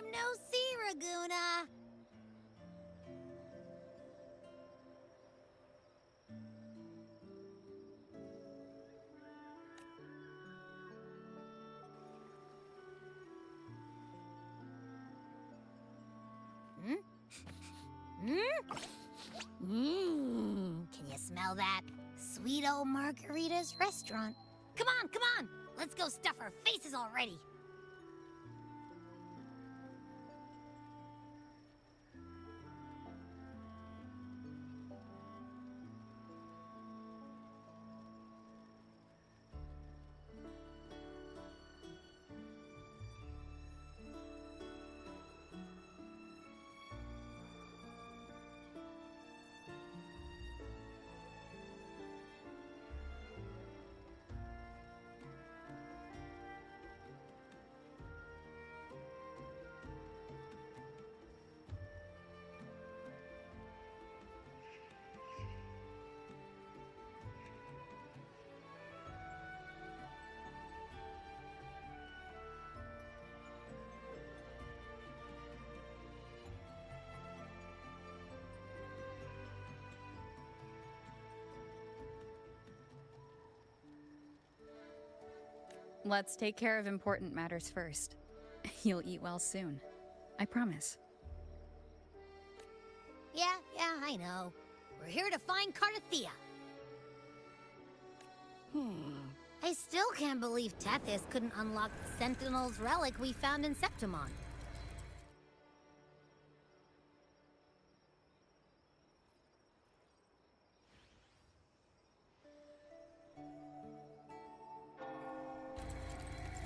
time no see, Raguna. Can you smell that? Sweet old Margarita's restaurant. Come on, come on! Let's go stuff our faces already! Let's take care of important matters first. You'll eat well soon. I promise. Yeah, I know. We're here to find Cardathea. I still can't believe Tethys couldn't unlock the Sentinel's relic we found in Septimon.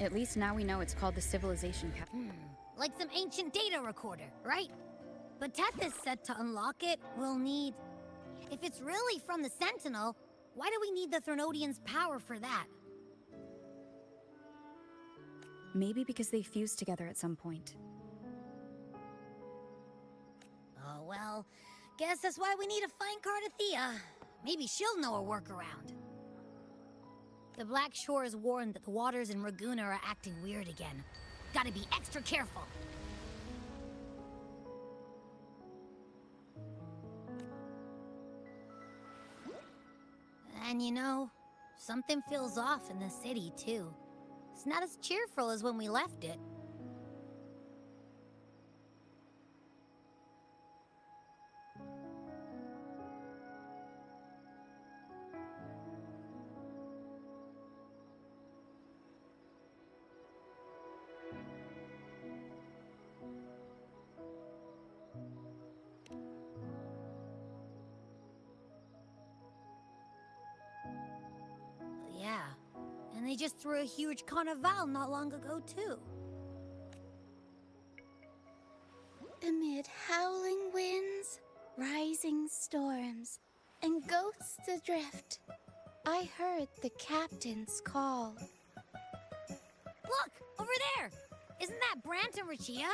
At least now we know it's called the Civilization Cap. Like some ancient data recorder, right? But Tethys said to unlock it, we'll need... If it's really from the Sentinel, why do we need the Threnodian's power for that? Maybe because they fused together at some point. Oh, well, guess that's why we need to find Cardathea. Maybe she'll know a workaround. The Black Shores warned that the waters in Raguna are acting weird again. Gotta be extra careful. And you know, something feels off in the city, too. It's not as cheerful as when we left it. Yeah, and they just threw a huge carnival not long ago, too. Amid howling winds, rising storms, and ghosts adrift, I heard the captain's call. Look! Over there! Isn't that Brant and Rachia?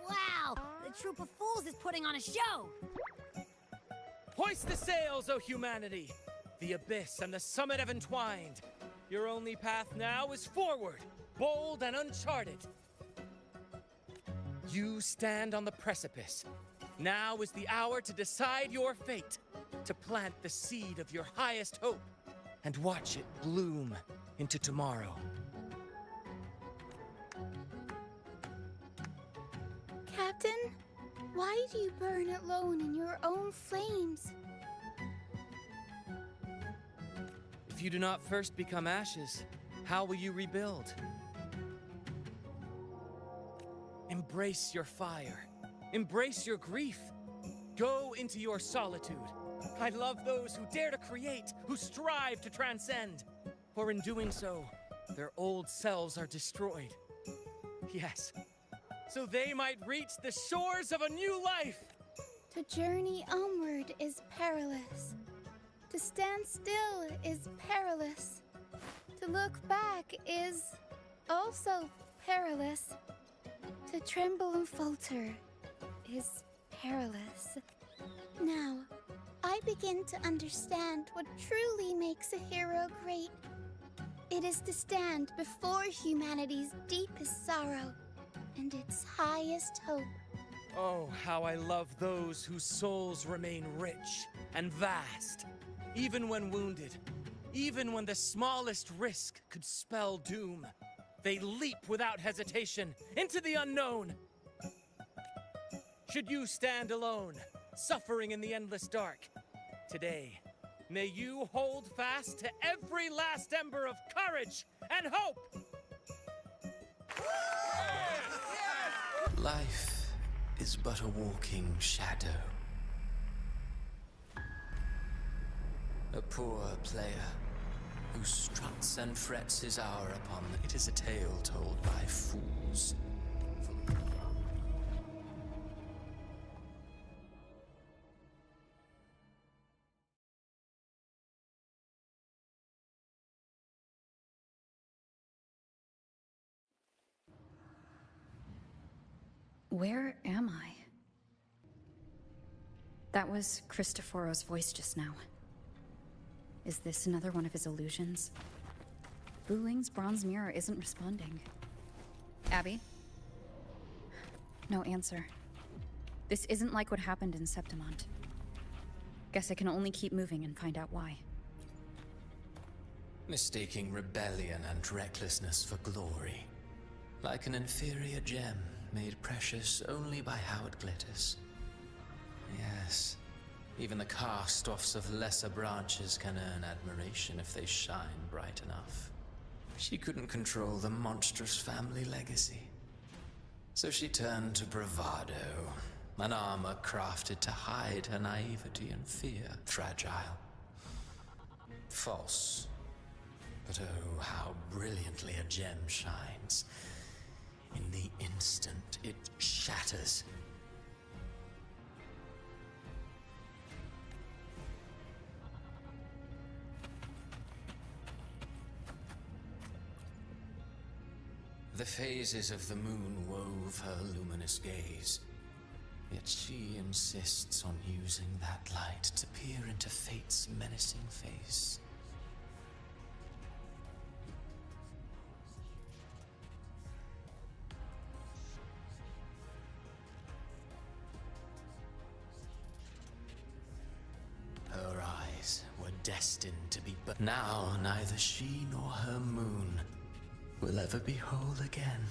Wow! The troop of fools is putting on a show! Hoist the sails, O humanity! The abyss and the summit have entwined. Your only path now is forward, bold and uncharted. You stand on the precipice. Now is the hour to decide your fate, to plant the seed of your highest hope, and watch it bloom into tomorrow. Captain, why do you burn alone in your own flames? If you do not first become ashes, how will you rebuild? Embrace your fire. Embrace your grief. Go into your solitude. I love those who dare to create, who strive to transcend. For in doing so, their old selves are destroyed. Yes, so they might reach the shores of a new life. To journey onward is perilous. To stand still is perilous. To look back is also perilous. To tremble and falter is perilous. Now, I begin to understand what truly makes a hero great. It is to stand before humanity's deepest sorrow and its highest hope. Oh, how I love those whose souls remain rich and vast, even when wounded, even when the smallest risk could spell doom. They leap without hesitation into the unknown. Should you stand alone, suffering in the endless dark, today, may you hold fast to every last ember of courage and hope! Life is but a walking shadow. A poor player who struts and frets his hour upon the... It is a tale told by fools. Where am I? That was Cristoforo's voice just now. Is this another one of his illusions? Buling's bronze mirror isn't responding. Abby? No answer. This isn't like what happened in Septimont. Guess I can only keep moving and find out why. Mistaking rebellion and recklessness for glory. Like an inferior gem made precious only by how it glitters. Yes, even the cast-offs of lesser branches can earn admiration if they shine bright enough. She couldn't control the monstrous family legacy. So she turned to bravado, an armor crafted to hide her naivety and fear. Fragile. False. But oh, how brilliantly a gem shines. In the instant it shatters. The phases of the moon wove her luminous gaze. Yet she insists on using that light to peer into fate's menacing face. Her eyes were destined to be, but now neither she nor her moon will ever be whole again.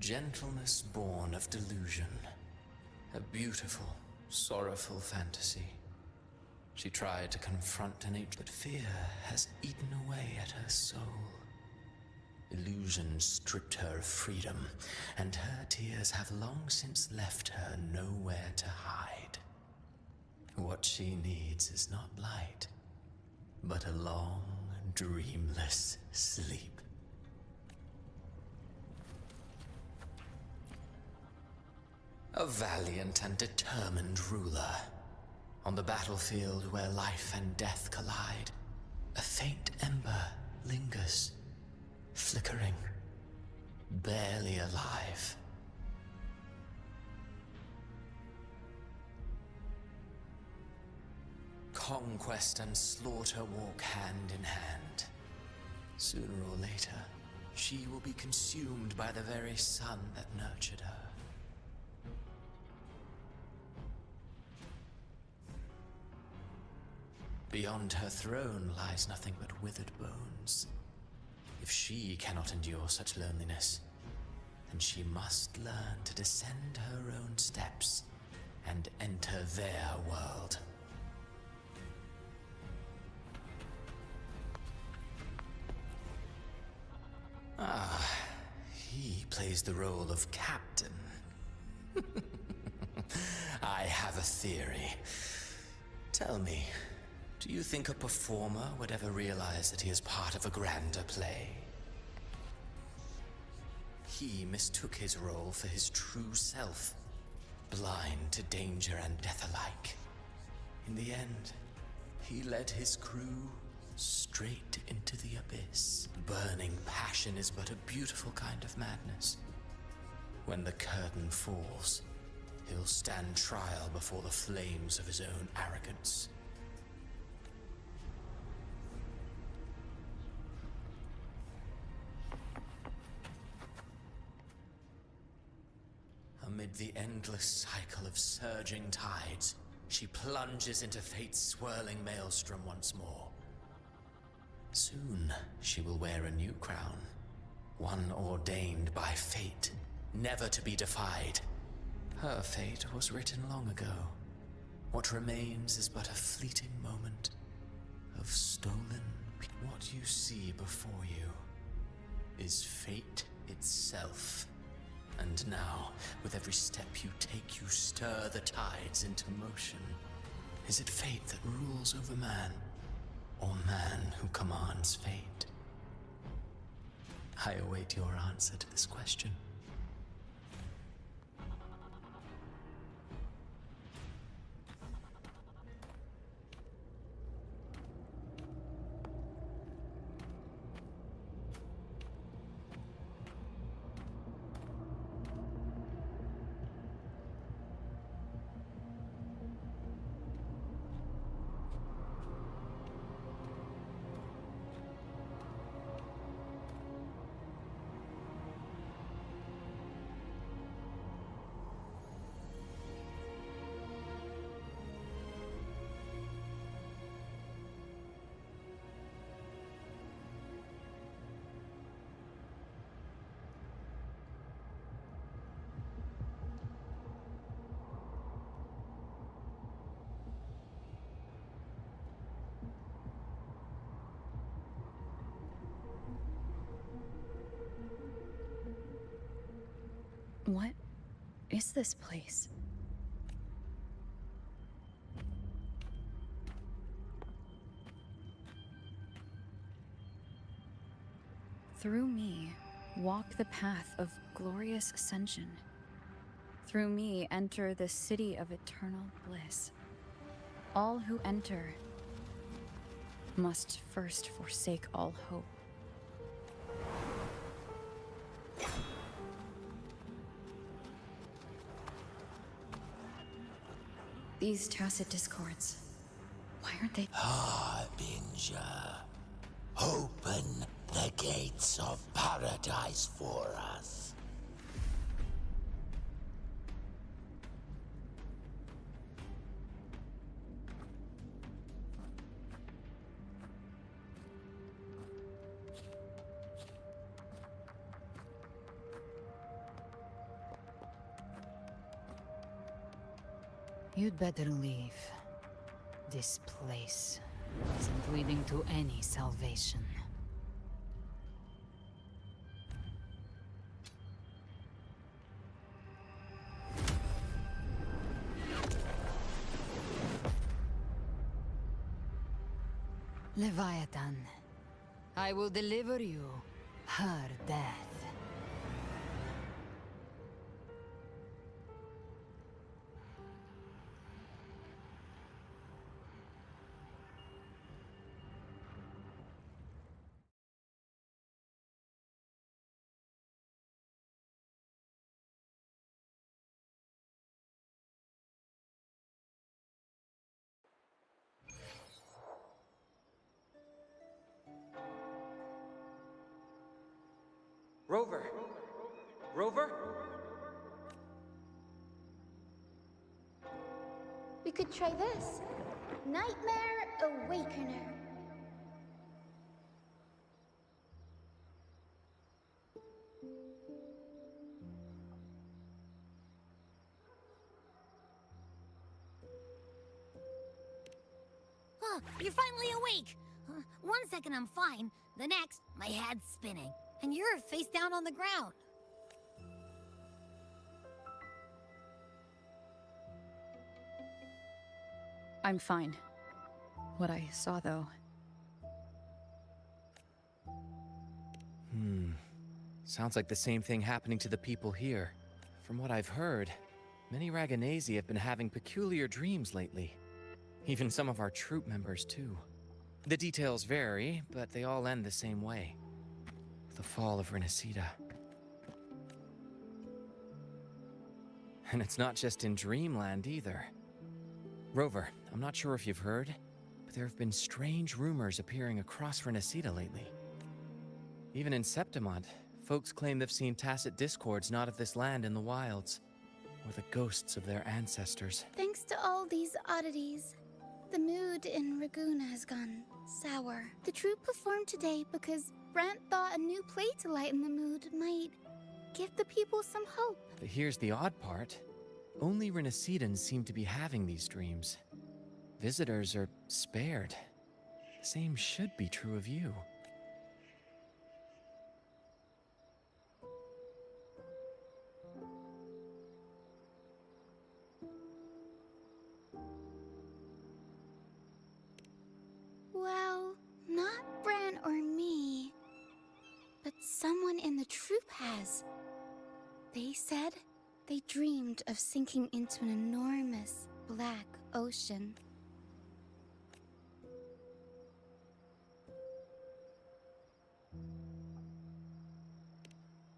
Gentleness born of delusion. A beautiful, sorrowful fantasy. She tried to confront an age, but fear has eaten away at her soul. Illusion stripped her of freedom, and her tears have long since left her nowhere to hide. What she needs is not light, but a long, dreamless sleep. A valiant and determined ruler. On the battlefield where life and death collide, a faint ember lingers, flickering, barely alive. Conquest and slaughter walk hand in hand. Sooner or later, she will be consumed by the very sun that nurtured her. Beyond her throne lies nothing but withered bones. If she cannot endure such loneliness, then she must learn to descend her own steps and enter their world. Ah, he plays the role of captain. I have a theory. Tell me, do you think a performer would ever realize that he is part of a grander play? He mistook his role for his true self, blind to danger and death alike. In the end, he led his crew straight into the abyss. Burning passion is but a beautiful kind of madness. When the curtain falls, he'll stand trial before the flames of his own arrogance. the endless cycle of surging tides, she plunges into fate's swirling maelstrom once more. Soon, she will wear a new crown, one ordained by fate, never to be defied. Her fate was written long ago. What remains is but a fleeting moment of stolen. What you see before you is fate itself. And now, with every step you take, you stir the tides into motion. Is it fate that rules over man, or man who commands fate? I await your answer to this question. What is this place? Through me, walk the path of glorious ascension. Through me, enter the city of eternal bliss. All who enter must first forsake all hope. These tacit discords, why aren't they? Harbinger, open the gates of paradise for us. You'd better leave. This place isn't leading to any salvation. Leviathan, I will deliver you her death. Rover! Rover? We could try this. Nightmare Awakener. Oh, you're finally awake! 1 second I'm fine, the next, my head's spinning. And you're face down on the ground. I'm fine. What I saw, though. Sounds like the same thing happening to the people here. From what I've heard, many Raganesi have been having peculiar dreams lately. Even some of our troop members, too. The details vary, but they all end the same way. The fall of Renacida. And it's not just in Dreamland either. Rover, I'm not sure if you've heard, but there have been strange rumors appearing across Renacida lately. Even in Septimont, folks claim they've seen tacit discords not of this land in the wilds. or the ghosts of their ancestors. Thanks to all these oddities, the mood in Raguna has gone sour. The troupe performed today because Brant thought a new play to lighten the mood might give the people some hope. But here's the odd part. Only Renacidans seem to be having these dreams. Visitors are spared. The same should be true of you. Well, not Bran or me, but someone in the troupe has. They said they dreamed of sinking into an enormous black ocean.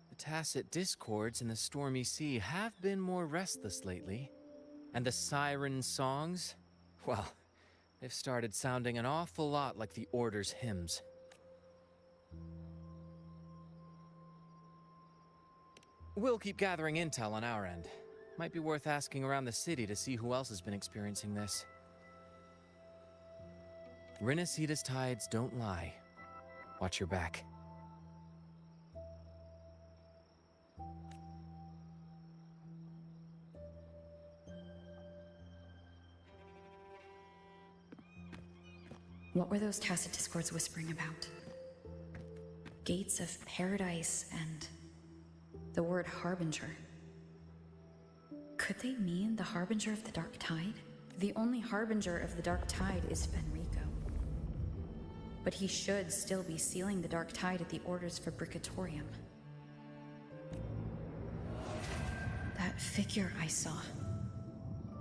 The tacit discords in the stormy sea have been more restless lately. And the siren songs? Well, they've started sounding an awful lot like the Order's hymns. We'll keep gathering intel on our end. Might be worth asking around the city to see who else has been experiencing this. Renacida's tides don't lie. Watch your back. What were those tacit discords whispering about? Gates of paradise and the word harbinger. Could they mean the harbinger of the dark tide? The only harbinger of the dark tide is Fenrico. But he should still be sealing the dark tide at the orders for Bricatorium. That figure I saw.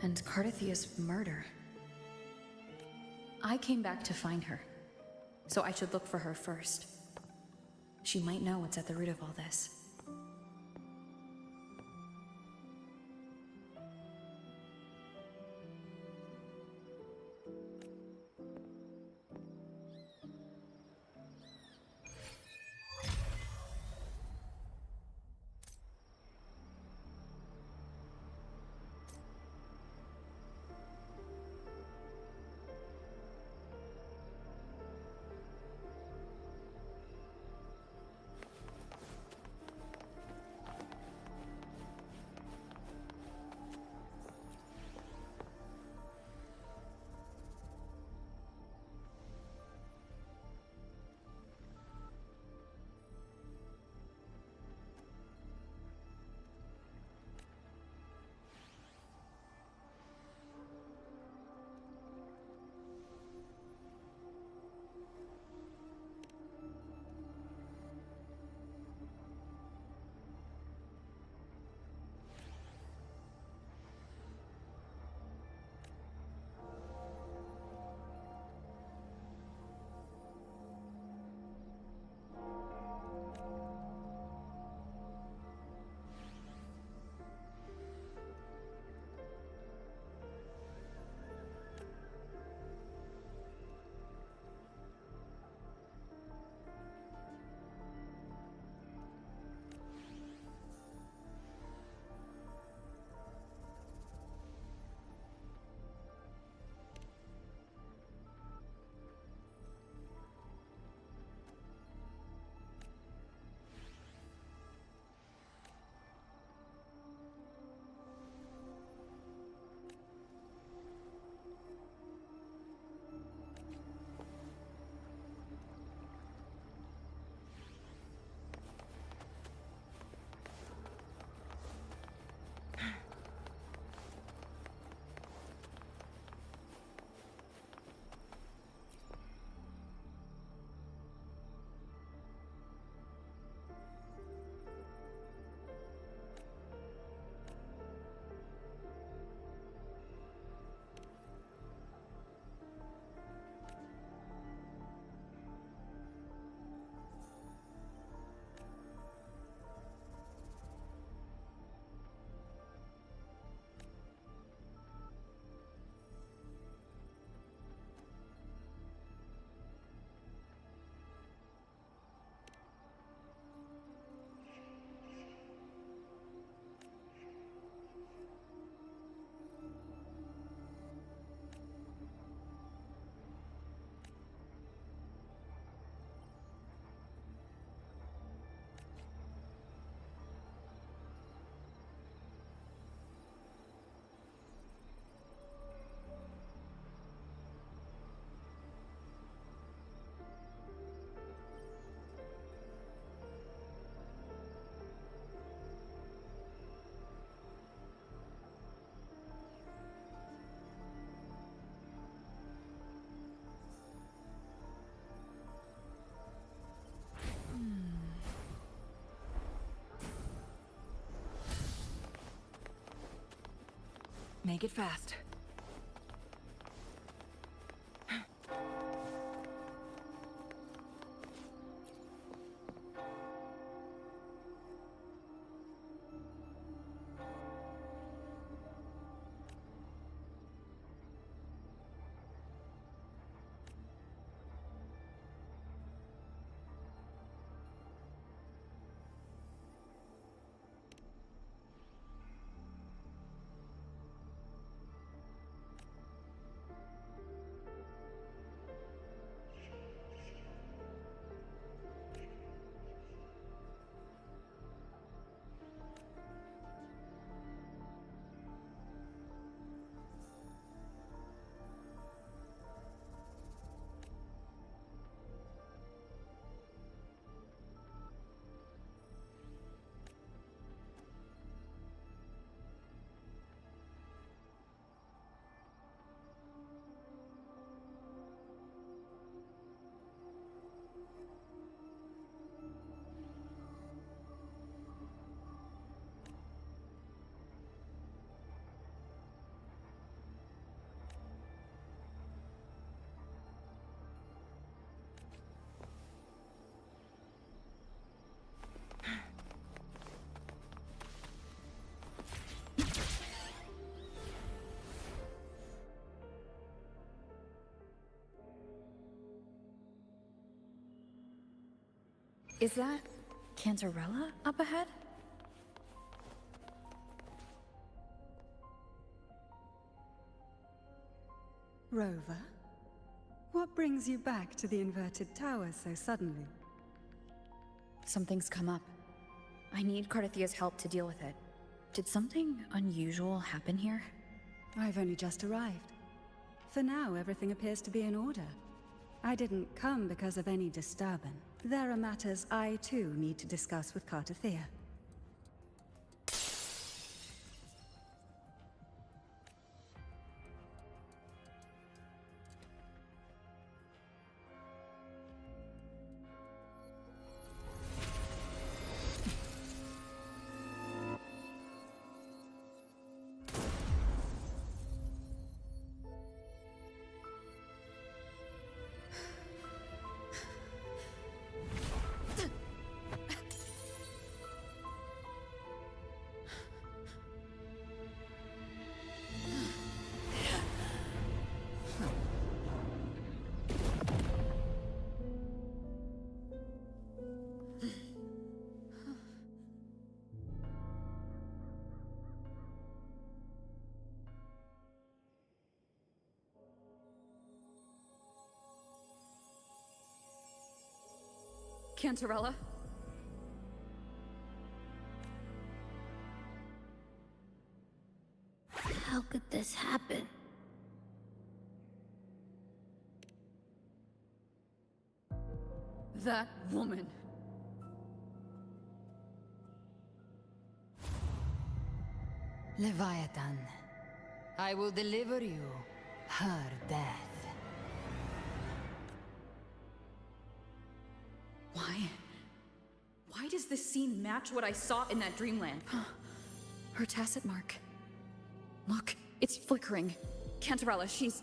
And Cardathia's murder. I came back to find her, so I should look for her first. She might know what's at the root of all this. Make it fast. Is that Cantarella up ahead? Rover, what brings you back to the inverted tower so suddenly? Something's come up. I need Cardathia's help to deal with it. Did something unusual happen here? I've only just arrived. For now, everything appears to be in order. I didn't come because of any disturbance. There are matters I too need to discuss with Cardathia. Cantarella? How could this happen? That woman. Leviathan, I will deliver you her death. Why does this scene match what I saw in that dreamland? Her tacit mark. Look, it's flickering. Cantarella, she's...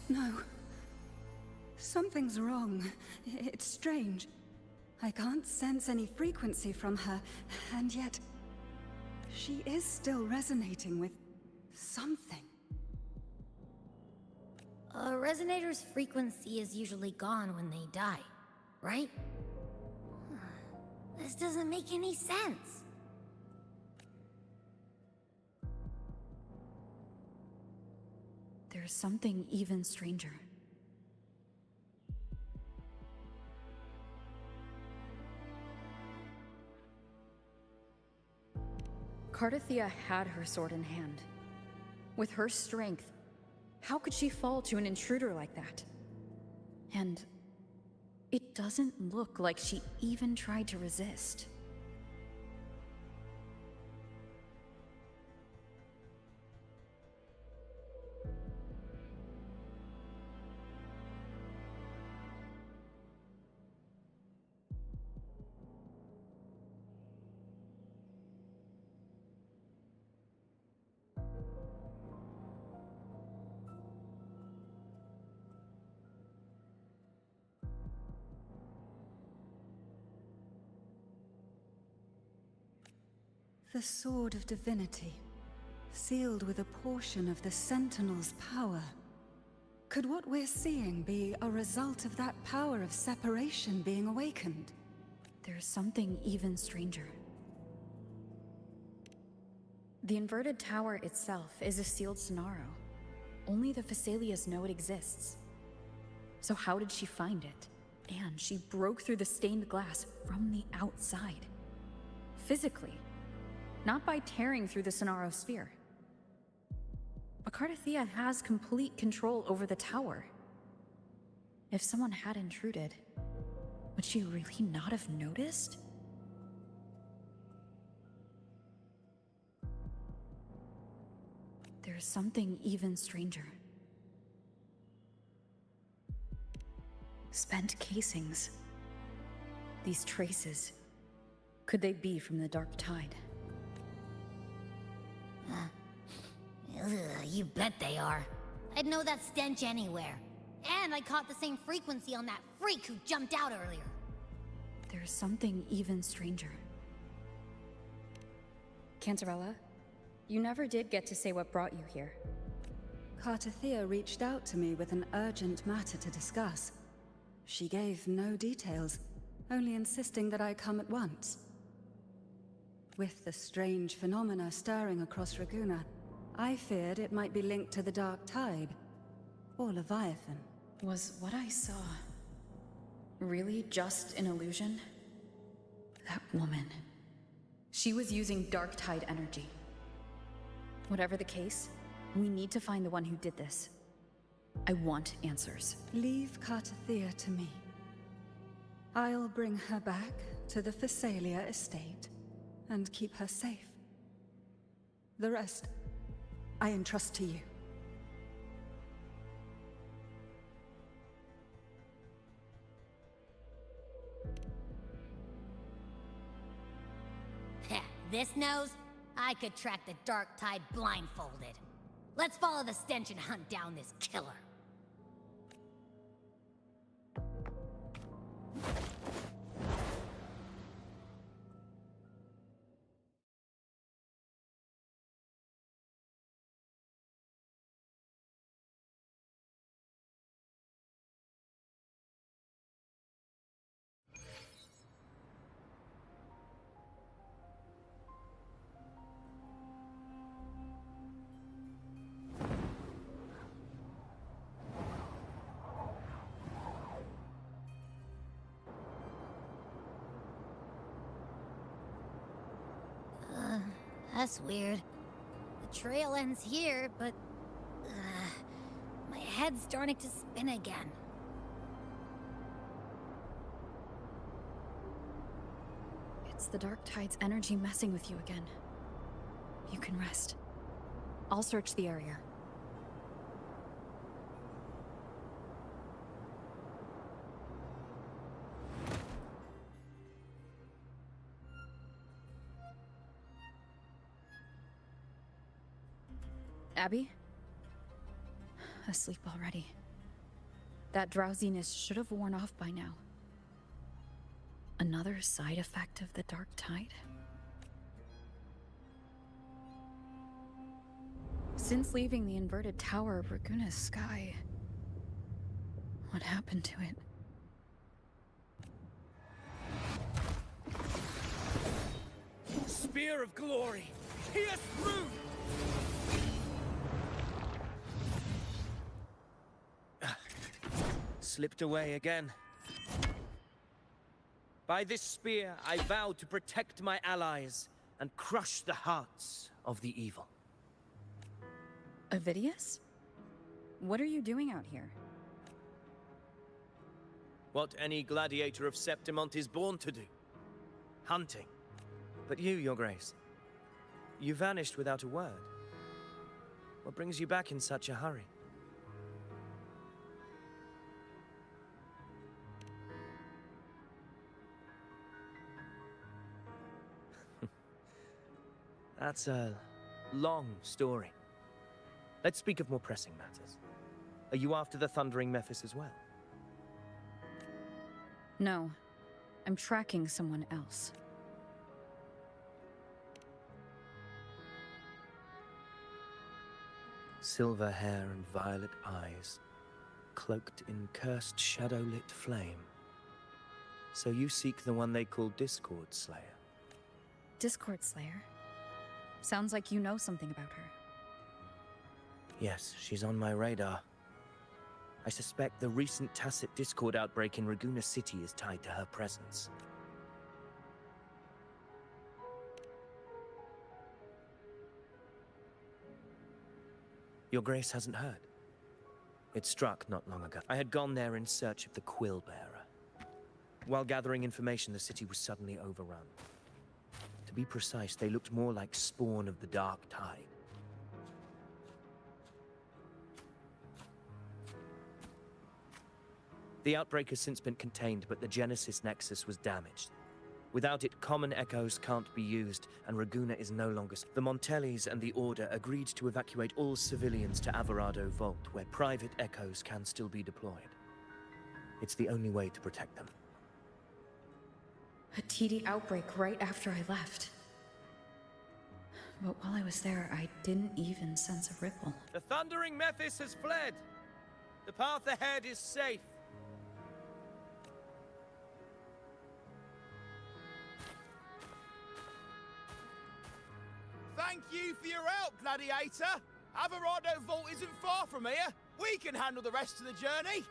No. Something's wrong. It's strange. I can't sense any frequency from her, and yet... she is still resonating with... something. A resonator's frequency is usually gone when they die, right? This doesn't make any sense. There's something even stranger. Cardathia had her sword in hand. With her strength, how could she fall to an intruder like that? And it doesn't look like she even tried to resist. The Sword of Divinity, sealed with a portion of the Sentinel's power. Could what we're seeing be a result of that power of separation being awakened? There's something even stranger. The inverted tower itself is a sealed Sonaro. Only the Phasalias know it exists. So how did she find it? And she broke through the stained glass from the outside. Physically. Not by tearing through the Sonaro sphere. But Cardathia has complete control over the tower. If someone had intruded, would she really not have noticed? There's something even stranger. Spent casings. These traces. Could they be from the Dark Tide? Ugh, you bet they are. I'd know that stench anywhere. And I caught the same frequency on that freak who jumped out earlier. There's something even stranger. Cantarella, you never did get to say what brought you here. Cardathia reached out to me with an urgent matter to discuss. She gave no details, only insisting that I come at once. With the strange phenomena stirring across Raguna, I feared it might be linked to the Dark Tide, or Leviathan. Was what I saw really just an illusion? That woman. She was using Dark Tide energy. Whatever the case, we need to find the one who did this. I want answers. Leave Cardathia to me. I'll bring her back to the Phasalia estate and keep her safe. The rest, I entrust to you. This nose? I could track the Dark Tide blindfolded. Let's follow the stench and hunt down this killer. That's weird. The trail ends here, but... my head's starting to spin again. It's the Dark Tide's energy messing with you again. You can rest. I'll search the area. Abby? Asleep already. That drowsiness should have worn off by now. Another side effect of the Dark Tide? Since leaving the inverted tower of Raguna's sky, what happened to it? Spear of glory! Pierce through! Slipped away again. By this spear, I vow to protect my allies and crush the hearts of the evil. Avidius? What are you doing out here? What any gladiator of Septimont is born to do. Hunting. But you, Your Grace, you vanished without a word. What brings you back in such a hurry? That's a long story. Let's speak of more pressing matters. Are you after the Thundering Mephis as well? No. I'm tracking someone else. silver hair and violet eyes, cloaked in cursed shadow-lit flame. So you seek the one they call Discord Slayer? Discord Slayer? Sounds like you know something about her. Yes, she's on my radar. I suspect the recent tacit Discord outbreak in Raguna City is tied to her presence. Your Grace hasn't heard. It struck not long ago. I had gone there in search of the Quill Bearer. While gathering information, the city was suddenly overrun. To be precise, they looked more like spawn of the Dark Tide. The outbreak has since been contained, but the Genesis Nexus was damaged. Without it, common echoes can't be used, and Raguna is no longer... The Montellis and the Order agreed to evacuate all civilians to Averado Vault, where private echoes can still be deployed. It's the only way to protect them. A TD outbreak right after I left. But while I was there, I didn't even sense a ripple. The Thundering Mephis has fled! The path ahead is safe! Thank you for your help, Gladiator. Averado Vault isn't far from here. We can handle the rest of the journey.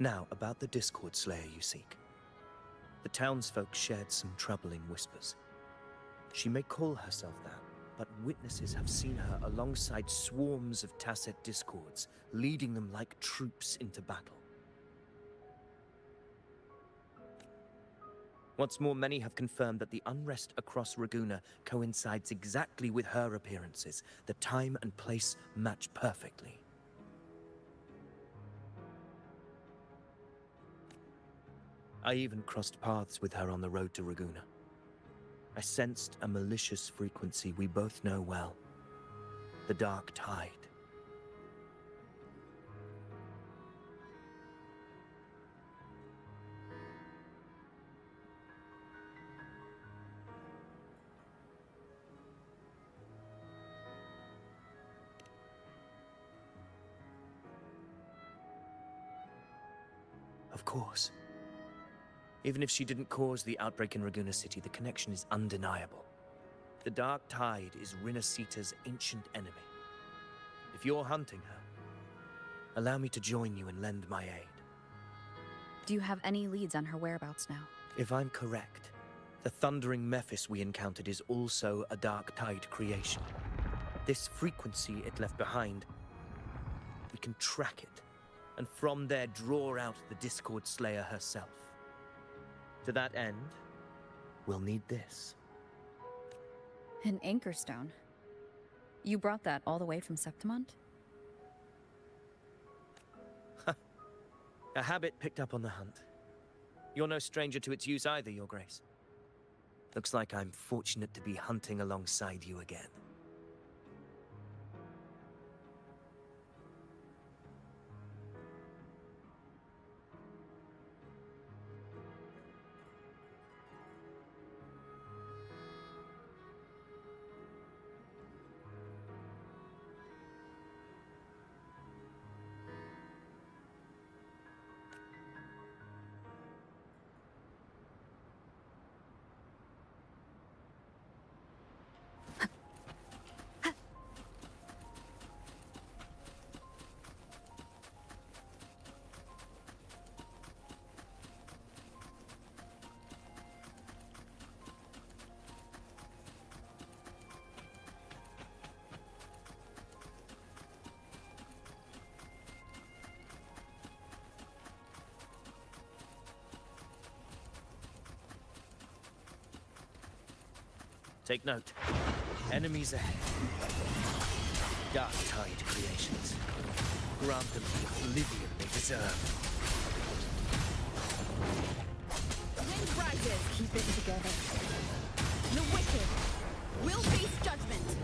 Now, about the Discord Slayer you seek. The townsfolk shared some troubling whispers. She may call herself that, but witnesses have seen her alongside swarms of tacit discords, leading them like troops into battle. What's more, many have confirmed that the unrest across Raguna coincides exactly with her appearances. The time and place match perfectly. I even crossed paths with her on the road to Raguna. I sensed a malicious frequency we both know well. The Dark Tide. Of course. Even if she didn't cause the outbreak in Raguna City, the connection is undeniable. The Dark Tide is Rinasita's ancient enemy. If you're hunting her, allow me to join you and lend my aid. Do you have any leads on her whereabouts now? If I'm correct, the Thundering Mephis we encountered is also a Dark Tide creation. This frequency it left behind, we can track it, and from there draw out the Discord Slayer herself. To that end, we'll need this. An anchor stone. You brought that all the way from Septimont? A habit picked up on the hunt. You're no stranger to its use either, Your Grace. Looks like I'm fortunate to be hunting alongside you again. Take note. Enemies ahead. Dark Tide creations. Grant them the oblivion they deserve. Wind rises. Keep it together. The wicked will face judgment.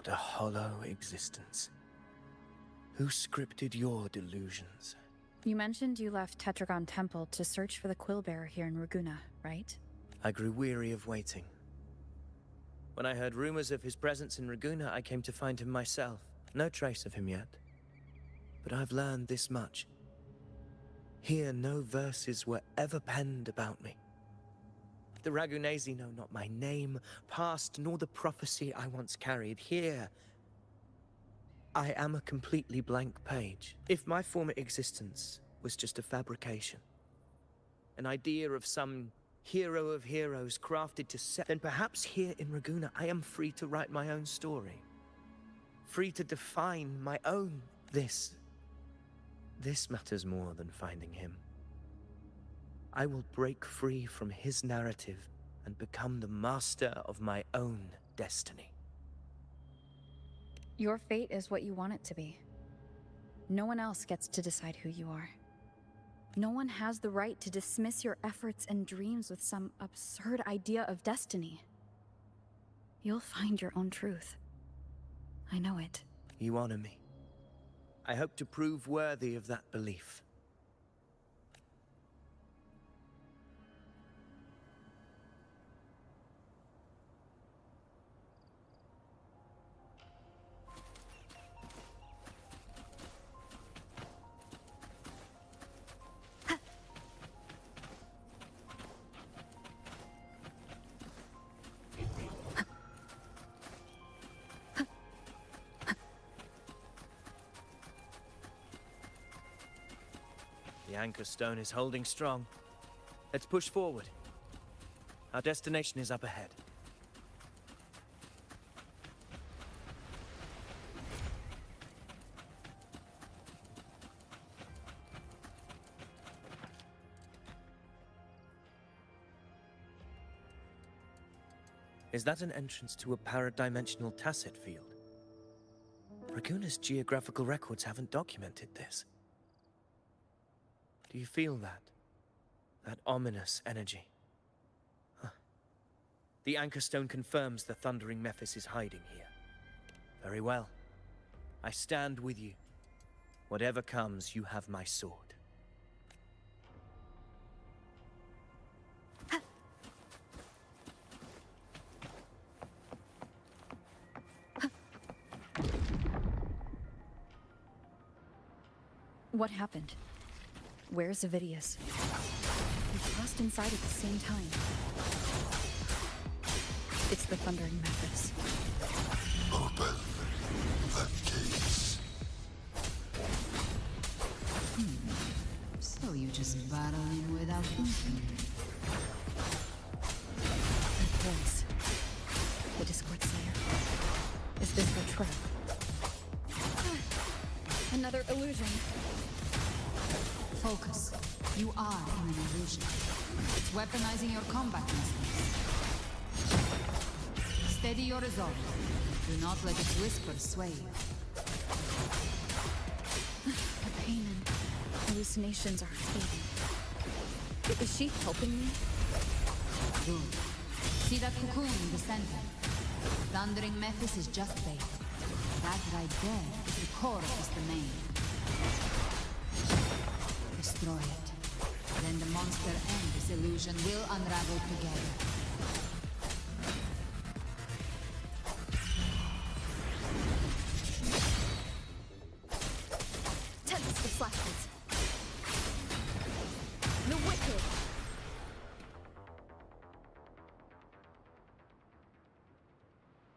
What a hollow existence. Who scripted your delusions? You mentioned you left Tetragon Temple to search for the Quillbearer here in Raguna, right? I grew weary of waiting. When I heard rumors of his presence in Raguna, I came to find him myself. No trace of him yet. But I've learned this much. Here, no verses were ever penned about me. The Ragunesi know not my name, past, nor the prophecy I once carried. Here, I am a completely blank page. If my former existence was just a fabrication, an idea of some hero of heroes crafted to set, then perhaps here in Raguna I am free to write my own story. Free to define my own this. This matters more than finding him. I will break free from his narrative and become the master of my own destiny. Your fate is what you want it to be. No one else gets to decide who you are. No one has the right to dismiss your efforts and dreams with some absurd idea of destiny. You'll find your own truth. I know it. You honor me. I hope to prove worthy of that belief. The anchor stone is holding strong. Let's push forward. Our destination is up ahead. Is that an entrance to a paradimensional tacit field? Raguna's geographical records haven't documented this. Do you feel that? That ominous energy? Huh. The anchor stone confirms the thundering Mephis is hiding here. Very well. I stand with you. Whatever comes, you have my sword. What happened? Where's Avidius? We crossed inside at the same time. It's the Thundering Mephis. Open the gates. So you just battling without thinking. That voice. The Discord Slayer. Is this their trap? Another illusion. Focus. You are in an illusion. It's weaponizing your combat instincts. Steady your resolve. Do not let its whispers sway you. The pain and hallucinations are fading. Is she helping me? Good. See that cocoon in the center? Thundering Mephis is just bait. That right there is the core of this domain. Destroy it. Then the monster and this illusion will unravel together. Tempest the flashes. The wicked.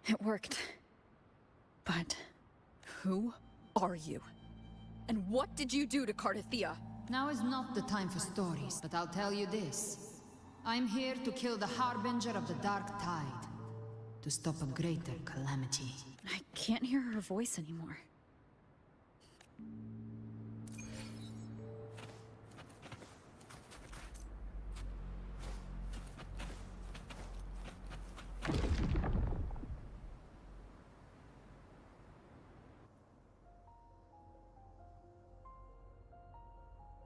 It worked. But who are you? And what did you do to Cardathia? Now is not the time for stories, but I'll tell you this. I'm here to kill the Harbinger of the Dark Tide. To stop a greater calamity. I can't hear her voice anymore.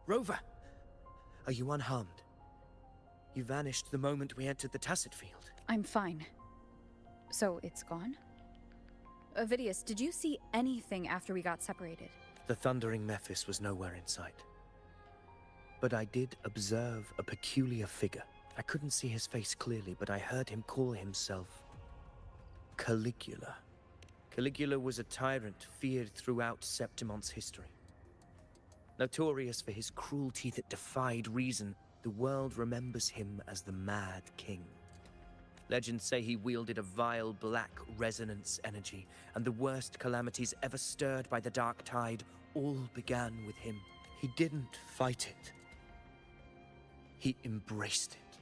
Rover! Are you unharmed? You vanished the moment we entered the Tacit Field. I'm fine. So it's gone? Vidius, did you see anything after we got separated? The thundering Mephis was nowhere in sight. But I did observe a peculiar figure. I couldn't see his face clearly, but I heard him call himself Caligula. Caligula was a tyrant feared throughout Septimon's history. Notorious for his cruelty that defied reason, the world remembers him as the Mad King. Legends say he wielded a vile black resonance energy, and the worst calamities ever stirred by the Dark Tide all began with him. He didn't fight it. He embraced it,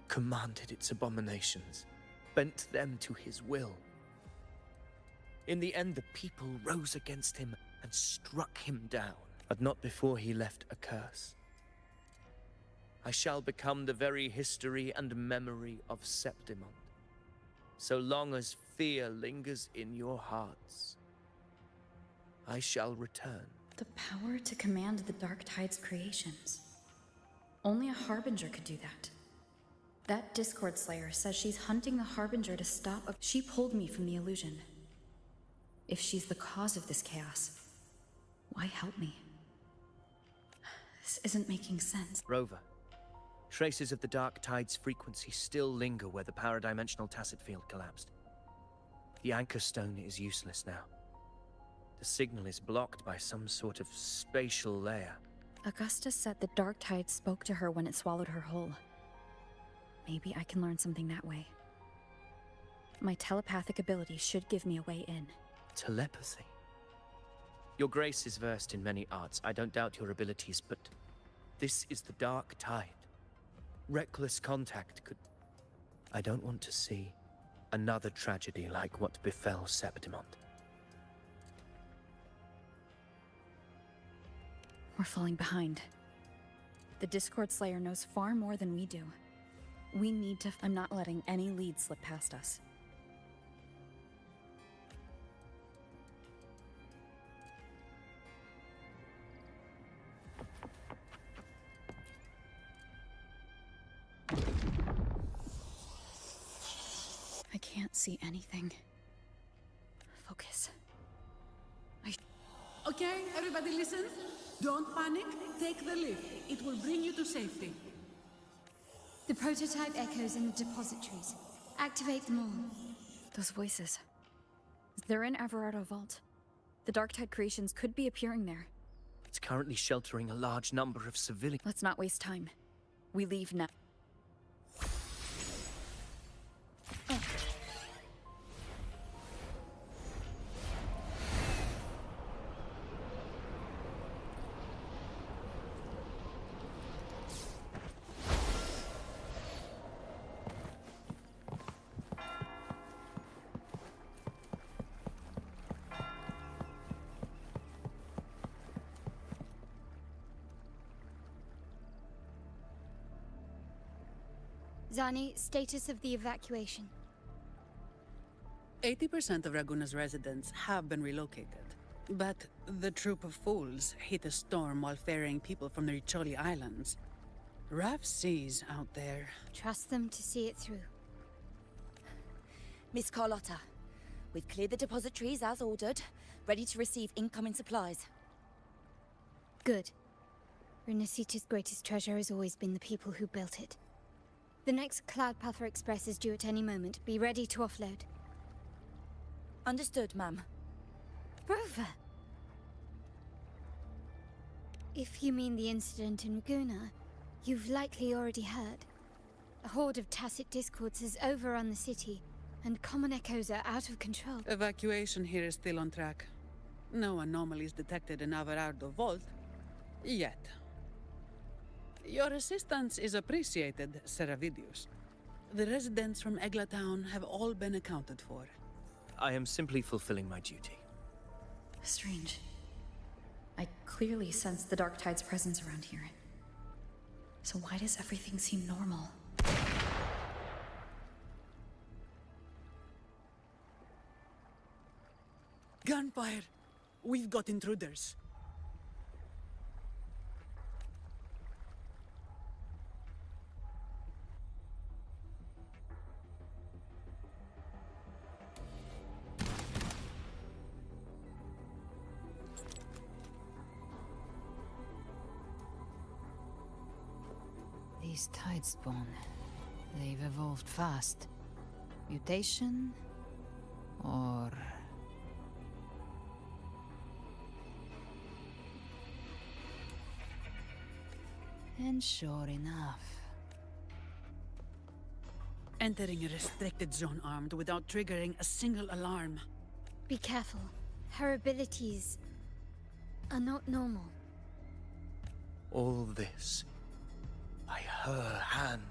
commanded its abominations, bent them to his will. In the end, the people rose against him and struck him down, but not before he left a curse. I shall become the very history and memory of Septimon, so long as fear lingers in your hearts. I shall return. The power to command the Dark Tide's creations. Only a Harbinger could do that. That Discord Slayer says she's hunting the Harbinger to stop a— She pulled me from the illusion. If she's the cause of this chaos, why help me? This isn't making sense. Rover, traces of the Dark Tide's frequency still linger where the paradimensional tacit field collapsed. The anchor stone is useless now. The signal is blocked by some sort of spatial layer. Augusta said the Dark Tide spoke to her when it swallowed her whole. Maybe I can learn something that way. My telepathic ability should give me a way in. Telepathy? Your Grace is versed in many arts. I don't doubt your abilities, but this is the Dark Tide. Reckless contact could... I don't want to see another tragedy like what befell Septimon. We're falling behind. The Discord Slayer knows far more than we do. We need to— I'm not letting any lead slip past us. I can't see anything. Focus. Okay, everybody listen. Don't panic. Take the lift. It will bring you to safety. The prototype echoes in the depositories. Activate them all. Those voices. They're in Everardo Vault. The Dark Tide creations could be appearing there. It's currently sheltering a large number of civilians. Let's not waste time. We leave now. Zani, status of the evacuation. 80% of Raguna's residents have been relocated. But the troop of fools hit a storm while ferrying people from the Riccioli Islands. Rough seas out there. Trust them to see it through. Miss Carlotta, we've cleared the depositories as ordered, ready to receive incoming supplies. Good. Renacita's greatest treasure has always been the people who built it. The next Cloudpather Express is due at any moment. Be ready to offload. Understood, ma'am. Rover! If you mean the incident in Raguna, you've likely already heard. A horde of tacit discords has overrun the city, and common echoes are out of control. Evacuation here is still on track. No anomalies detected in Everardo Vault. Yet. Your assistance is appreciated, Seravidius. The residents from Egla Town have all been accounted for. I am simply fulfilling my duty. Strange. I clearly sense the Dark Tide's presence around here. So why does everything seem normal? Gunfire! We've got intruders. These Tidespawn, they've evolved fast. Mutation? Or... And sure enough... Entering a restricted zone armed without triggering a single alarm. Be careful. Her abilities are not normal. All this by her hand.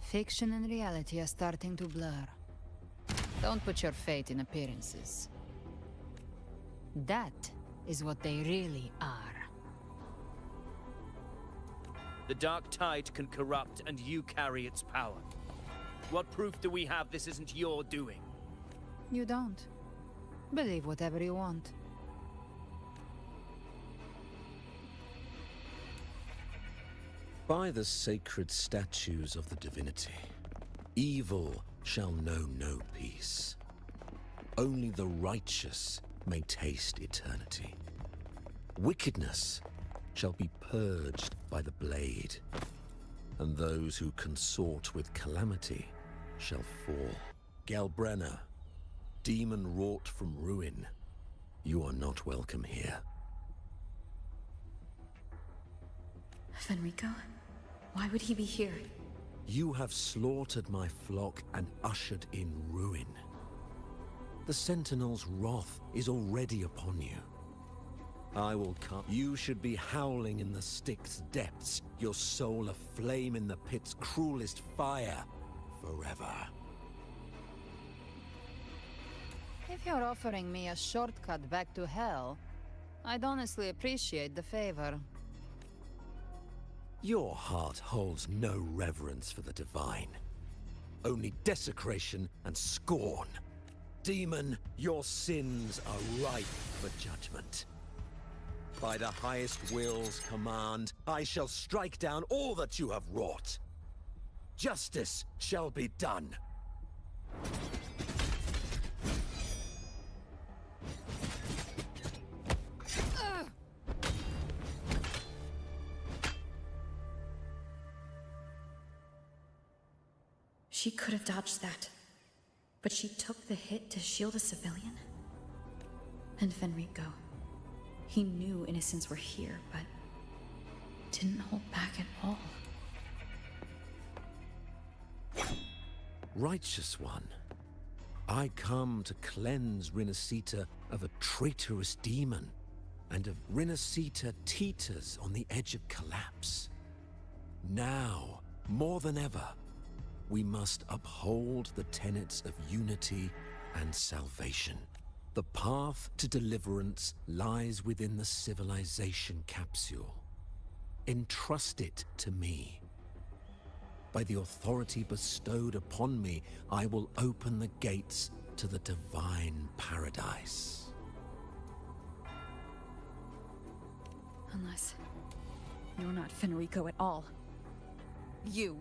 Fiction and reality are starting to blur. Don't put your faith in appearances. That is what they really are. The Dark Tide can corrupt, and you carry its power. What proof do we have this isn't your doing? You don't. Believe whatever you want. By the sacred statues of the divinity, evil shall know no peace. Only the righteous may taste eternity. Wickedness shall be purged by the blade, and those who consort with calamity shall fall. Galbrenna, demon wrought from ruin, you are not welcome here. Fenrico? Why would he be here? You have slaughtered my flock and ushered in ruin. The Sentinel's wrath is already upon you. I will come. You should be howling in the Styx's depths, your soul aflame in the pit's cruelest fire, forever. If you're offering me a shortcut back to hell, I'd honestly appreciate the favor. Your heart holds no reverence for the divine. Only desecration and scorn. Demon, your sins are ripe for judgment. By the highest will's command, I shall strike down all that you have wrought. Justice shall be done. She could have dodged that, but she took the hit to shield a civilian? And Fenrico, he knew innocents were here, but didn't hold back at all. Righteous one, I come to cleanse Rinascita of a traitorous demon, and of Rinascita teeters on the edge of collapse. Now, more than ever, we must uphold the tenets of unity and salvation. The path to deliverance lies within the civilization capsule. Entrust it to me. By the authority bestowed upon me, I will open the gates to the divine paradise. Unless you're not Fenrico at all. You.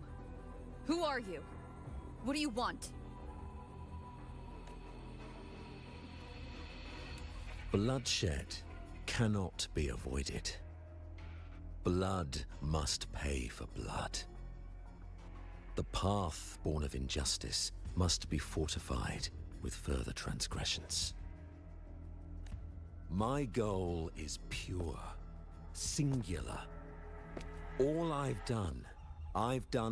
Who are you? What do you want? Bloodshed cannot be avoided. Blood must pay for blood. The path born of injustice must be fortified with further transgressions. My goal is pure, singular. All I've done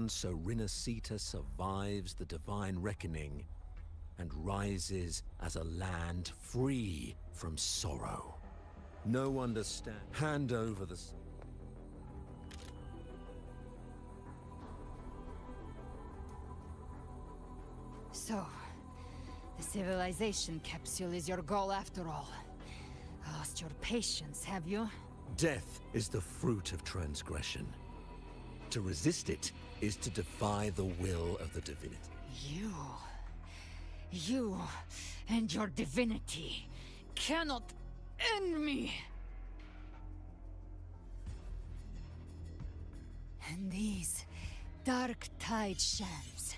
so Rinascita survives the divine reckoning and rises as a land free from sorrow. No understand. Hand over the... So, the civilization capsule is your goal after all. Lost your patience, have you? Death is the fruit of transgression. To resist it is to defy the will of the divinity. You and your divinity cannot end me! And these dark tide shams.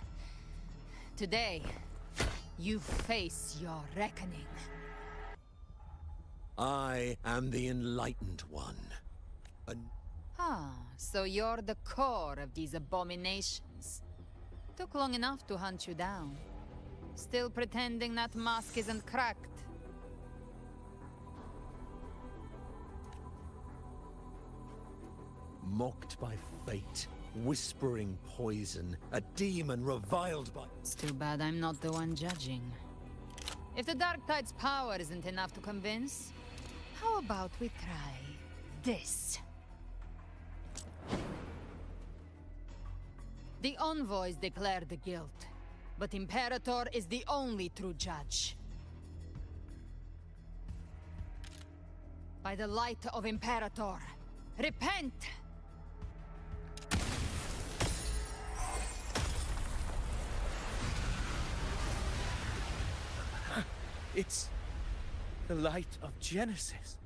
Today, you face your reckoning. I am the Enlightened One. Ah, so you're the core of these abominations. Took long enough to hunt you down. Still pretending that mask isn't cracked. Mocked by fate, whispering poison, a demon reviled by... It's too bad I'm not the one judging. If the Dark Tide's power isn't enough to convince, how about we try this? The envoys declare the guilt, but Imperator is the only true judge. By the light of Imperator, repent! It's the light of Genesis.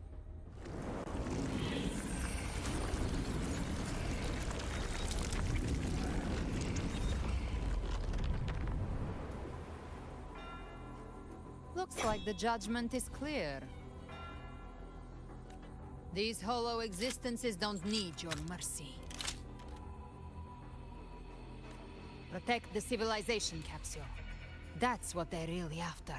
Looks like the judgment is clear. These hollow existences don't need your mercy. Protect the civilization capsule. That's what they're really after.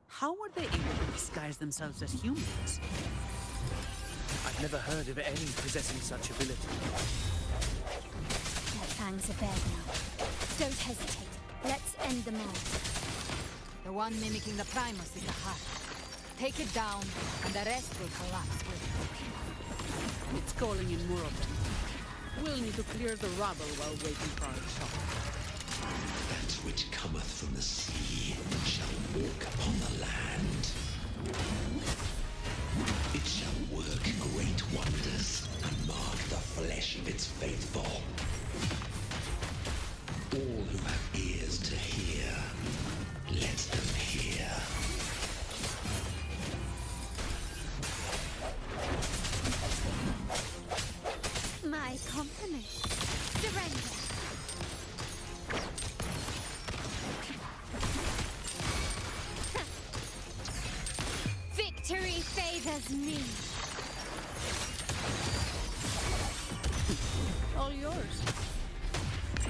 How were they able to disguise themselves as humans? I've never heard of any possessing such ability. Their fangs are bared now. Don't hesitate. Let's end them all. The one mimicking the Primus is the heart. Take it down, and the rest will collapse with it. It's calling in more of them. We'll need to clear the rubble while waiting for our shot. That which cometh from the sea shall walk upon the land. It shall work great wonders and mark the flesh of its faithful. All who have ears to hear, let them hear. My compliments. Surrender. Victory favors me. All yours.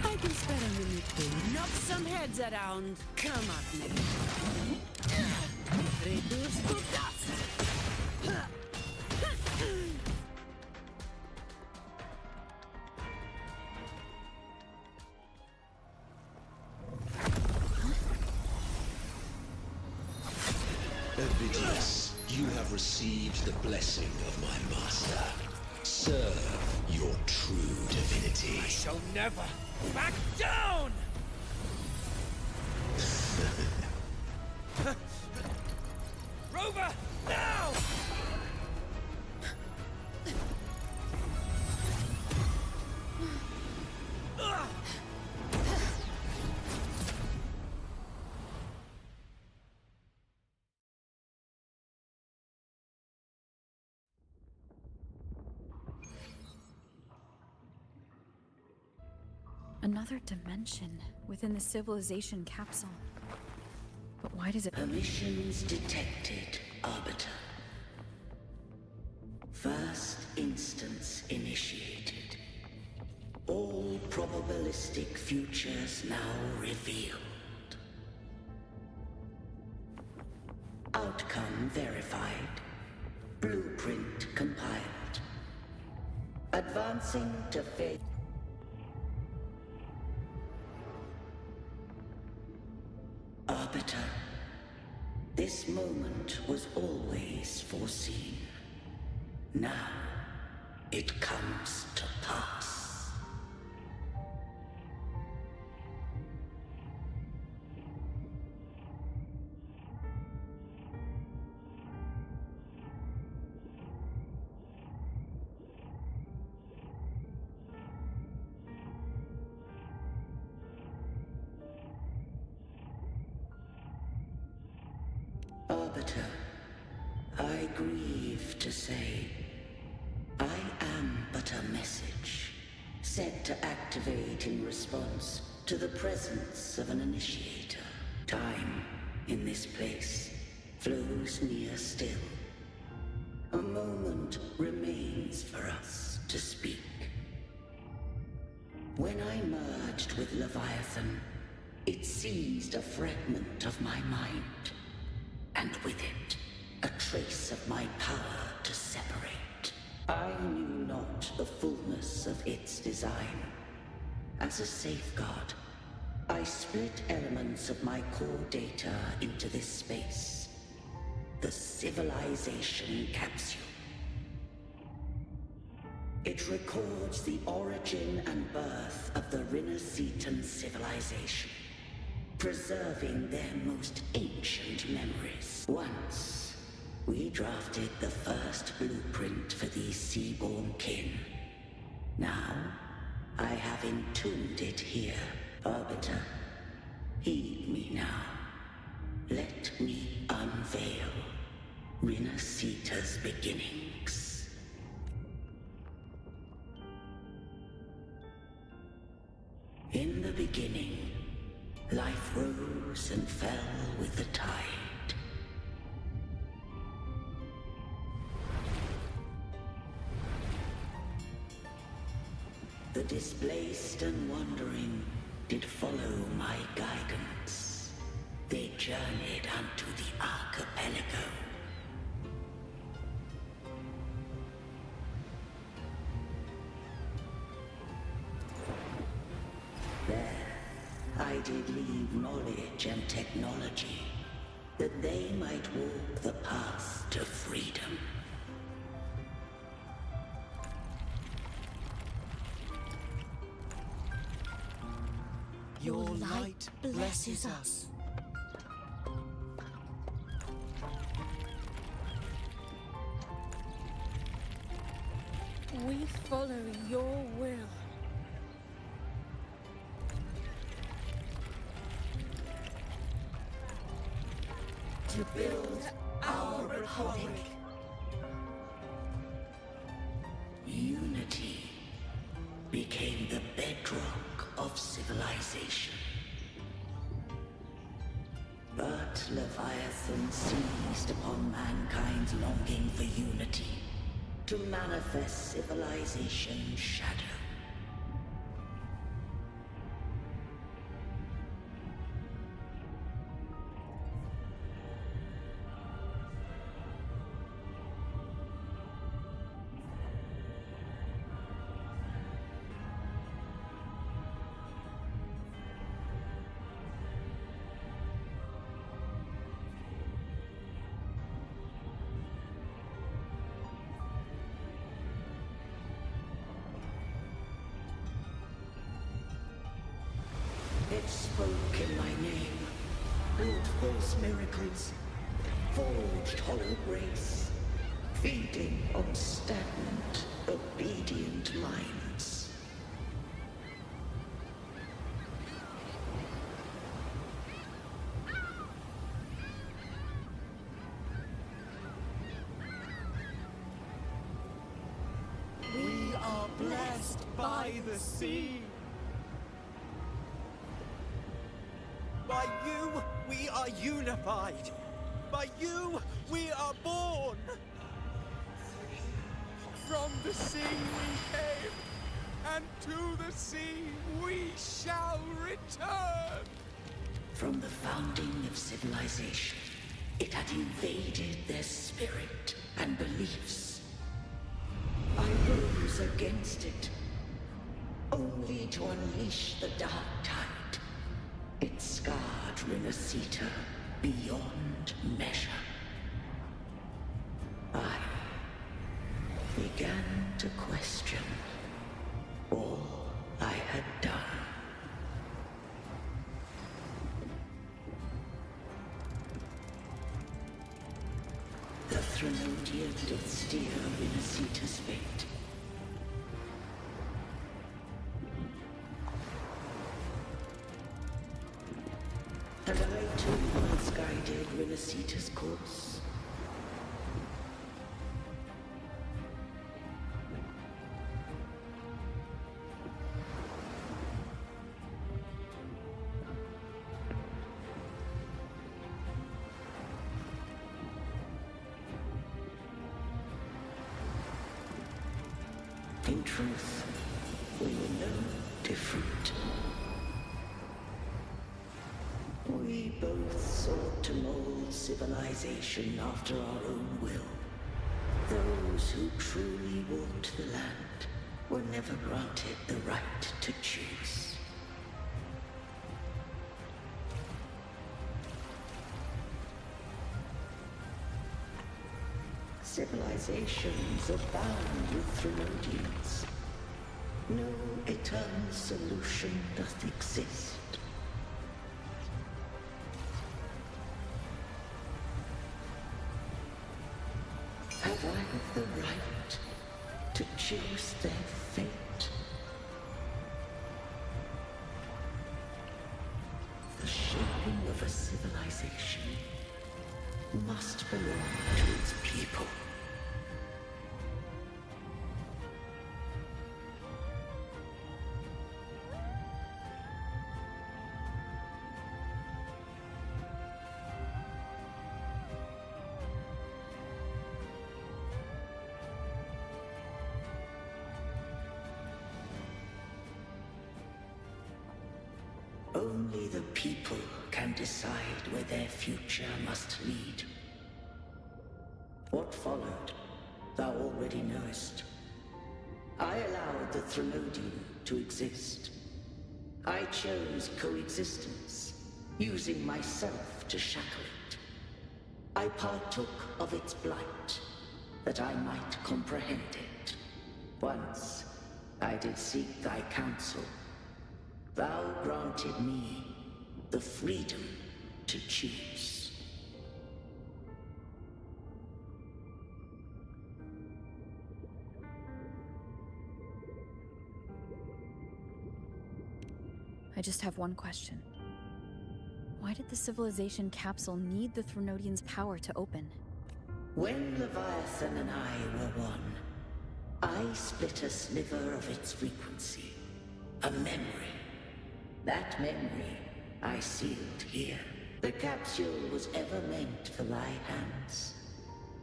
I can spare a minute to knock some heads around. Come at me. Reduce to dust. Ovidius, you have received the blessing of my master. Serve your true divinity. I shall never back down! Rover, now! Another dimension within the civilization capsule. But why does it... Permissions detected, Arbiter. First instance initiated. All probabilistic futures now revealed. Outcome verified. Blueprint compiled. Advancing to phase... Arbiter, this moment was always foreseen. Now, it comes to pass. Arbiter, I grieve to say, I am but a message Set to activate in response to the presence of an initiator. Time in this place flows near still. A moment remains for us to speak. When I merged with Leviathan, it seized a fragment of my mind, and with it, a trace of my power to separate. I knew not the fullness of its design. As a safeguard, I split elements of my core data into this space. The civilization capsule. It records the origin and birth of the Rinnesetan civilization, preserving their most ancient memories. Once, we drafted the first blueprint for these seaborn kin. Now, I have entombed it here. Arbiter, heed me now. Let me unveil Rinneseta's beginnings. In the beginning, life rose and fell with the tide. The displaced and wandering did follow my guidance. They journeyed unto the archipelago. There, I did leave knowledge and technology, that they might walk the path to freedom. Your light blesses us. We follow your will. To build our republic. Unity became the bedrock of civilization. But Leviathan seized upon mankind's longing for unity to manifest civilization's shadow. It spoke in my name, wrought false miracles, forged hollow grace, feeding on stagnant, obedient minds. We are blessed by the sea. By you, we are unified. By you, we are born. From the sea we came, and to the sea we shall return. From the founding of civilization, it had invaded their spirit and beliefs. I rose against it, only to unleash the dark tide. It scarred Rinneseta beyond measure. I began to question all I had done. The Threnodian did steer Rinneseta's fate. And I too once guided Rinneseta's course. In truth, we were no different. We both sought to mold civilization after our own will. Those who truly walked the land were never granted the right to choose. Civilizations abound with Trinodians. No eternal solution doth exist. Have I the right to choose their fate? The shaping of a civilization must belong to its people. Only the people can decide where their future must lead. What followed, thou already knowest. I allowed the Trinodian to exist. I chose coexistence, using myself to shackle it. I partook of its blight, that I might comprehend it. Once, I did seek thy counsel. Thou granted me the freedom to choose. I just have one question. Why did the civilization capsule need the Trinodian's power to open? When Leviathan and I were one, I split a sliver of its frequency, a memory. That memory I sealed here. The capsule was ever meant for thy hands.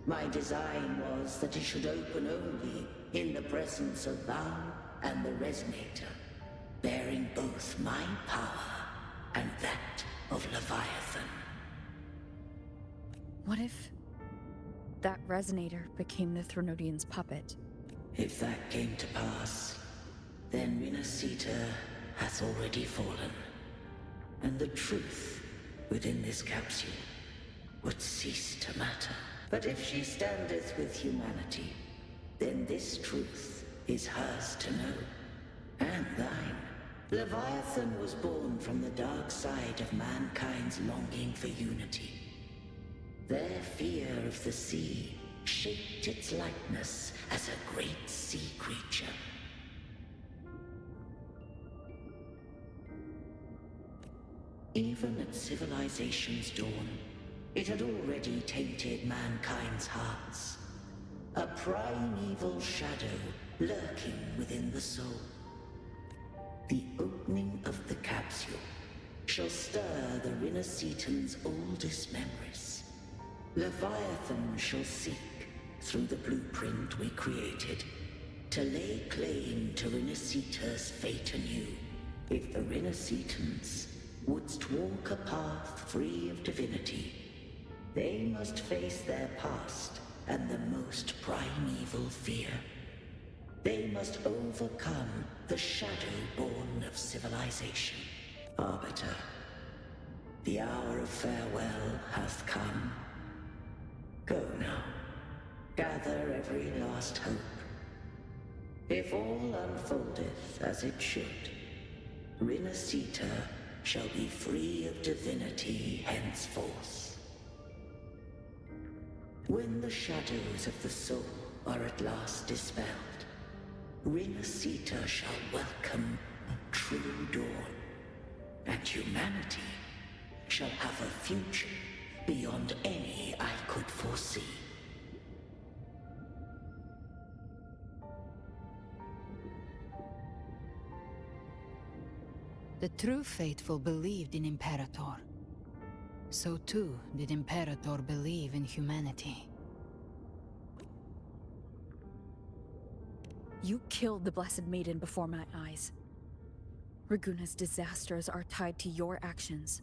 My design was that it should open only in the presence of thou and the Resonator, bearing both my power and that of Leviathan. What if that Resonator became the Trinodian's puppet? If that came to pass, then Renacita hath already fallen, and the truth within this capsule would cease to matter. But if she standeth with humanity, then this truth is hers to know, and thine. Leviathan was born from the dark side of mankind's longing for unity. Their fear of the sea shaped its likeness as a great sea creature. Even at civilization's dawn, it had already tainted mankind's hearts. A primeval shadow lurking within the soul. The opening of the capsule shall stir the Renacetan's oldest memories. Leviathan shall seek, through the blueprint we created, to lay claim to Renacita's fate anew. If the Renacitans wouldst walk a path free of divinity, they must face their past and the most primeval fear. They must overcome the shadow born of civilization. Arbiter, the hour of farewell hath come. Go now, gather every last hope. If all unfoldeth as it should, Renacita shall be free of divinity henceforth. When the shadows of the soul are at last dispelled, Renacita shall welcome a true dawn, and humanity shall have a future beyond any I could foresee. The true faithful believed in Imperator. So too did Imperator believe in humanity. You killed the Blessed Maiden before my eyes. Raguna's disasters are tied to your actions.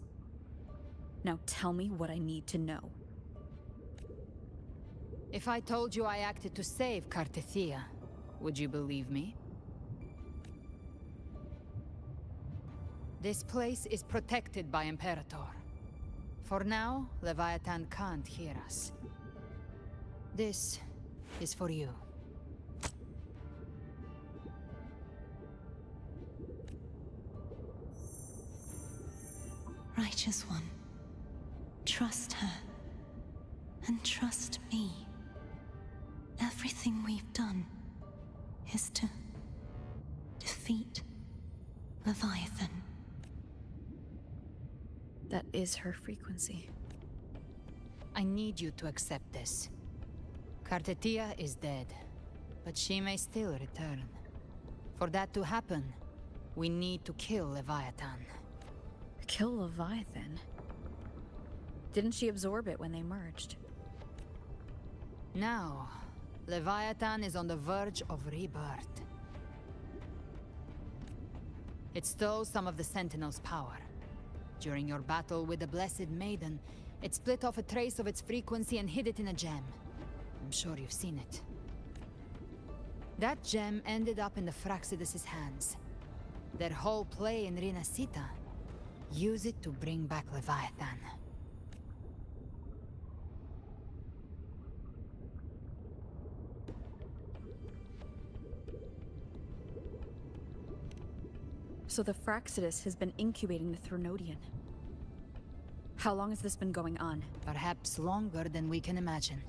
Now tell me what I need to know. If I told you I acted to save Cartethia, would you believe me? This place is protected by Imperator. For now, Leviathan can't hear us. This is for you. Righteous One, trust her. And trust me. Everything we've done is to defeat Leviathan. That is her frequency. I need you to accept this. Cartethia is dead, but she may still return. For that to happen, we need to kill Leviathan. Kill Leviathan? Didn't she absorb it when they merged? Now, Leviathan is on the verge of rebirth. It stole some of the Sentinel's power. During your battle with the Blessed Maiden, it split off a trace of its frequency and hid it in a gem. I'm sure you've seen it. That gem ended up in the Fraxidus' hands. Their whole play in Rinasita, use it to bring back Leviathan. So the Fraxidus has been incubating the Thronodian. How long has this been going on? Perhaps longer than we can imagine.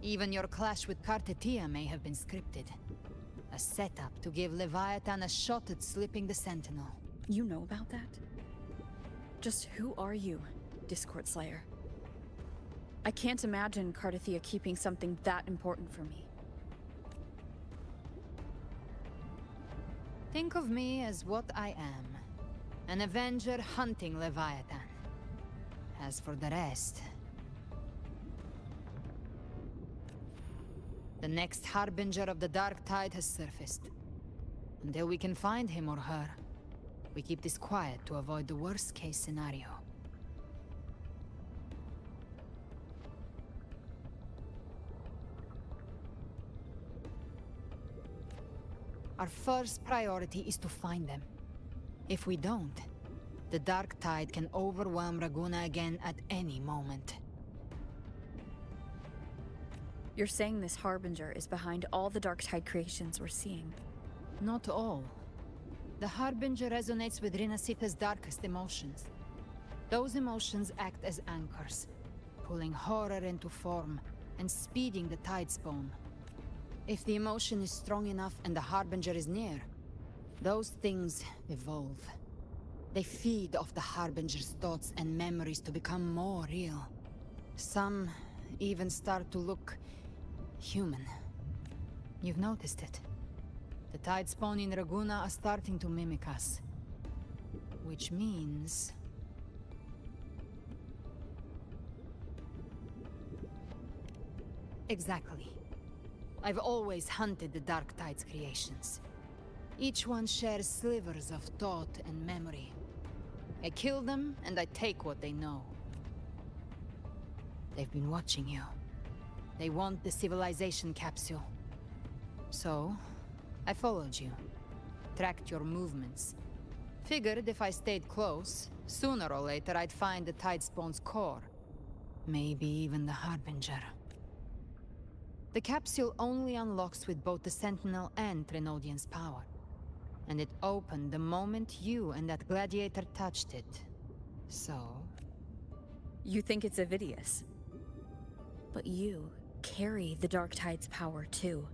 Even your clash with Cartethia may have been scripted. A setup to give Leviathan a shot at slipping the Sentinel. You know about that? Just who are you, Discord Slayer? I can't imagine Cartethia keeping something that important from me. Think of me as what I am. An Avenger hunting Leviathan. As for the rest... The next Harbinger of the Dark Tide has surfaced. Until we can find him or her, we keep this quiet to avoid the worst-case scenario. Our first priority is to find them. If we don't, the Dark Tide can overwhelm Raguna again at any moment. You're saying this Harbinger is behind all the Dark Tide creations we're seeing? Not all. The Harbinger resonates with Rinasita's darkest emotions. Those emotions act as anchors, pulling horror into form and speeding the tide spawn. If the emotion is strong enough and the Harbinger is near, those things evolve. They feed off the Harbinger's thoughts and memories to become more real. Some even start to look human. You've noticed it. The tide spawn in Raguna are starting to mimic us. Which means... Exactly. I've always hunted the Dark Tide's creations. Each one shares slivers of thought and memory. I kill them, and I take what they know. They've been watching you. They want the civilization capsule. So, I followed you. Tracked your movements. Figured if I stayed close, sooner or later I'd find the Tidespawn's core. Maybe even the Harbinger. The capsule only unlocks with both the Sentinel and Trinodian's power. And it opened the moment you and that gladiator touched it. So... You think it's Avidius. But you carry the Dark Tide's power too.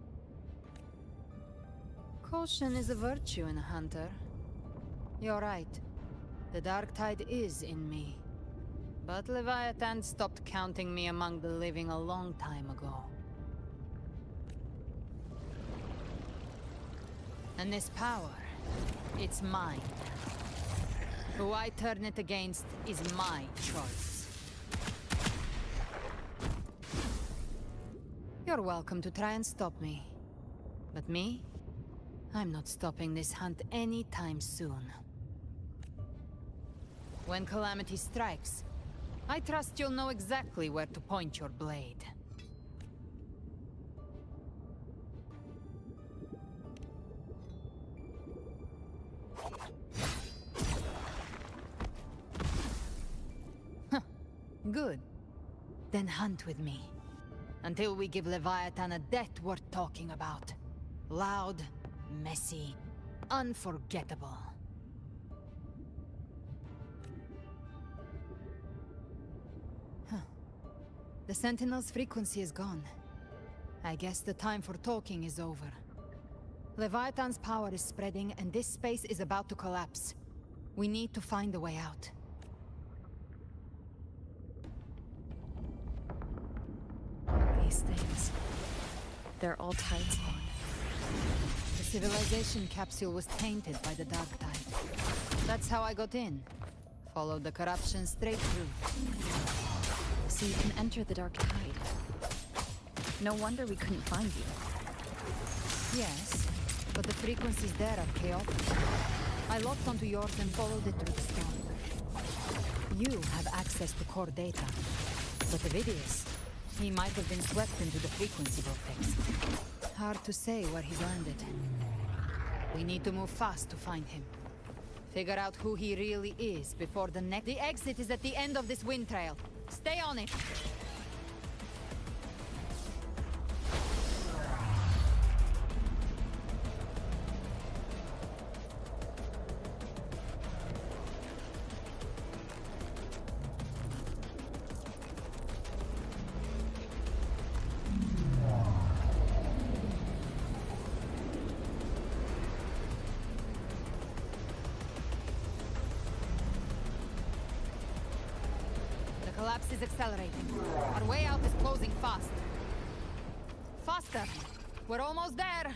Caution is a virtue in a hunter. You're right. The Dark Tide is in me. But Leviathan stopped counting me among the living a long time ago. And this power, it's mine. Who I turn it against is my choice. You're welcome to try and stop me. But me? I'm not stopping this hunt anytime soon. When calamity strikes, I trust you'll know exactly where to point your blade. Good. Then hunt with me. Until we give Leviathan a death worth talking about. Loud, messy, unforgettable. The Sentinel's frequency is gone. I guess the time for talking is over. Leviathan's power is spreading, and this space is about to collapse. We need to find a way out. These things... they're all Tidespawn. The civilization capsule was tainted by the Dark Tide. That's how I got in. Followed the corruption straight through. So you can enter the Dark Tide. No wonder we couldn't find you. Yes, but the frequencies there are chaotic. I locked onto yours and followed it through the storm. You have access to core data, but Ovidius, he might have been swept into the frequency vortex. Hard to say where he's landed. We need to move fast to find him. Figure out who he really is before the next... The exit is at the end of this wind trail. Stay on it! The collapse is accelerating. Our way out is closing fast. Faster! We're almost there!